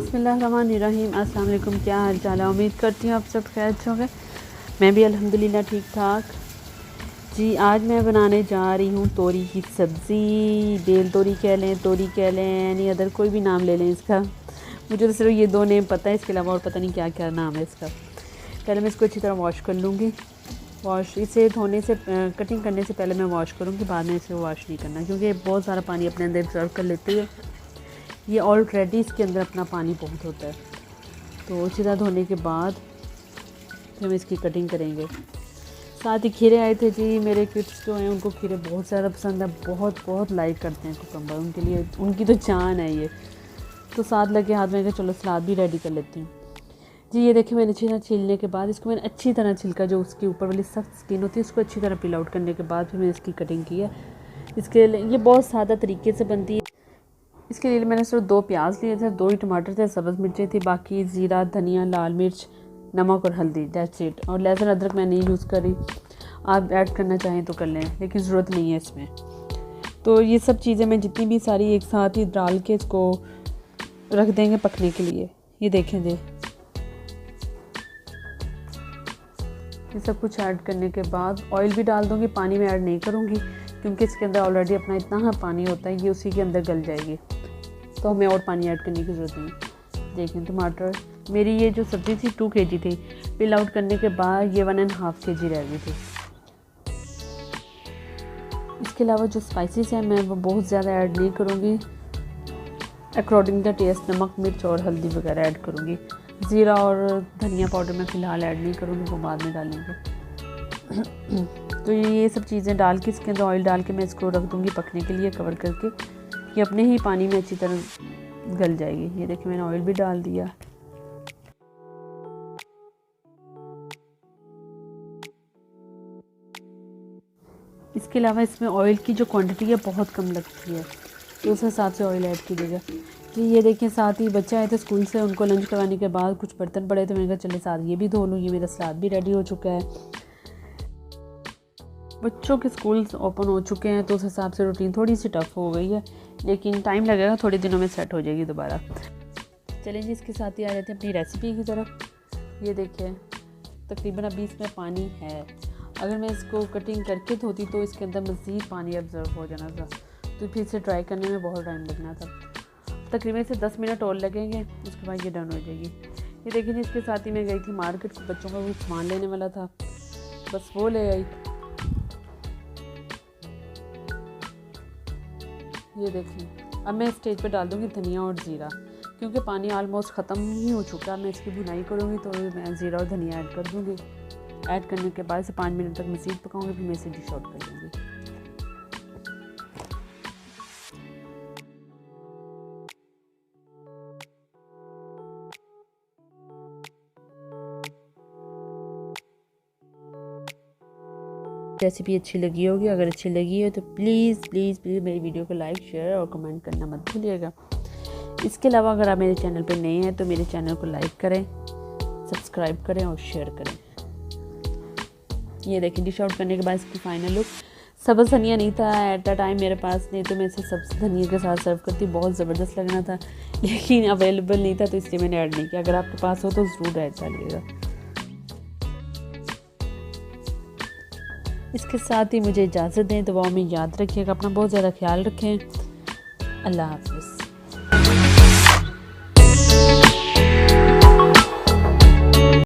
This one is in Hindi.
बिस्मिल्लाहिर्रहमानिर्रहीम। अस्सलाम वालेकुम। क्या हाल चाल है? उम्मीद करती हूँ आप सब खैर से होंगे। मैं भी अल्हम्दुलिल्लाह ठीक ठाक। जी, आज मैं बनाने जा रही हूँ तोरी की सब्ज़ी। बेल तोरी कह लें यानी अदर कोई भी नाम ले लें इसका। मुझे तो सिर्फ ये दो नेम पता है, इसके अलावा और पता नहीं क्या क्या नाम है इसका। पहले मैं इसको अच्छी तरह वॉश कर लूँगी। इसे धोने से कटिंग करने से पहले मैं वॉश करूँगी, बाद में इसे वॉश नहीं करना क्योंकि बहुत सारा पानी अपने अंदर एब्जॉर्व कर लेती है। ये ऑलरेडी इसके अंदर अपना पानी बहुत होता है। तो अच्छी तरह धोने के बाद फिर हम इसकी कटिंग करेंगे। साथ ही खीरे आए थे जी। मेरे किड्स जो हैं उनको खीरे बहुत ज़्यादा पसंद है, बहुत बहुत लाइक करते हैं कुकम्बर। उनके लिए उनकी तो जान है ये। तो साथ लगे हाथ में चलो सलाद भी रेडी कर लेती हूँ। जी ये देखिए, मैंने अच्छी तरह छीलने के बाद इसको मैंने अच्छी तरह छिलका जो उसके ऊपर वाली सख्त स्किन होती है उसको अच्छी तरह पील आउट करने के बाद फिर मैंने इसकी कटिंग की है। इसके लिए ये बहुत सादा तरीके से बनती है। इसके लिए मैंने सिर्फ 2 प्याज लिए थे, 2 ही टमाटर थे, सब्ज़ मिर्चें थी, बाकी ज़ीरा, धनिया, लाल मिर्च, नमक और हल्दी, दैट्स इट। और लहसुन अदरक मैं नहीं यूज़ करी। आप ऐड करना चाहें तो कर लें, लेकिन ज़रूरत नहीं है इसमें। तो ये सब चीज़ें मैं जितनी भी सारी एक साथ ही डाल के इसको रख देंगे पकने के लिए। ये देखें जी, ये सब कुछ ऐड करने के बाद ऑयल भी डाल दूँगी। पानी में ऐड नहीं करूँगी क्योंकि इसके अंदर ऑलरेडी अपना इतना पानी होता है, ये उसी के अंदर गल जाएगी, तो हमें और पानी ऐड करने की ज़रूरत नहीं। देखें टमाटर, मेरी ये जो सब्ज़ी थी 2 kg थी, पिल आउट करने के बाद ये 1.5 kg रह गई थी। इसके अलावा जो स्पाइसेस हैं मैं वो बहुत ज़्यादा ऐड नहीं करूँगी। अकॉर्डिंग द टेस्ट नमक, मिर्च और हल्दी वगैरह ऐड करूँगी। ज़ीरा और धनिया पाउडर मैं फ़िलहाल ऐड नहीं करूँगी, वो बाद में डालेंगे। तो ये सब चीज़ें डाल के इसके अंदर ऑयल डाल के मैं इसको रख दूँगी पकने के लिए कवर करके। ये अपने ही पानी में अच्छी तरह गल जाएगी। ये देखिए, मैंने ऑयल भी डाल दिया। इसके अलावा इसमें ऑयल की जो क्वांटिटी है बहुत कम लगती है, तो उस हिसाब से ऑयल ऐड कीजिएगा। जी ये देखिए, साथ ही बच्चे आए थे स्कूल से, उनको लंच करवाने के बाद कुछ बर्तन पड़े थे, मैंने कहा चले साथ ये भी धो लूँ। ये मेरा सलाद भी रेडी हो चुका है। बच्चों के स्कूल ओपन हो चुके हैं तो उस हिसाब से रूटीन थोड़ी सी टफ हो गई है, लेकिन टाइम लगेगा, थोड़े दिनों में सेट हो जाएगी दोबारा। चलें जी, इसके साथ ही आ जाते हैं अपनी रेसिपी की तरफ। ये देखिए, तकरीबन अभी इसमें पानी है। अगर मैं इसको कटिंग करके धोती तो इसके अंदर मज़ीद पानी ऑब्जर्व हो जाना था, तो फिर इसे ड्राई करने में बहुत टाइम लगना था। तकरीबन इसे 10 मिनट और लगेंगे, उसके बाद ये डन हो जाएगी। ये देखिए, इसके साथ ही मैं गई थी मार्केट को, बच्चों का कुछ सामान लेने वाला था, बस वो ले आई। ये देखिए, अब मैं स्टेज पे डाल दूँगी धनिया और ज़ीरा, क्योंकि पानी ऑलमोस्ट ख़त्म ही हो चुका है। मैं इसकी भुनाई करूँगी तो मैं ज़ीरा और धनिया ऐड कर दूँगी। ऐड करने के बाद इसे 5 मिनट तक मज़ीद पकाऊँगी, फिर मैं इसे डिश आउट कर दूँगी। रेसिपी अच्छी लगी होगी, अगर अच्छी लगी हो तो प्लीज़ प्लीज़ प्लीज़ मेरी वीडियो को लाइक, शेयर और कमेंट करना मत भूलिएगा। इसके अलावा अगर आप मेरे चैनल पे नए हैं तो मेरे चैनल को लाइक करें, सब्सक्राइब करें और शेयर करें। ये देखिए, डिश आउट करने के बाद इसकी फाइनल लुक। सब्ज़ धनिया नहीं था एट द टाइम मेरे पास, नहीं तो मैं इसे सब्ज़ धनिया के साथ सर्व करती, बहुत ज़बरदस्त लगना था, लेकिन अवेलेबल नहीं था तो इसलिए मैंने ऐड नहीं किया। अगर आपके पास हो तो ज़रूर ऐड डालिएगा। इसके साथ ही मुझे इजाज़त दें, दुआओं में याद रखिएगा, अपना बहुत ज़्यादा ख्याल रखें। अल्लाह हाफ़िज़।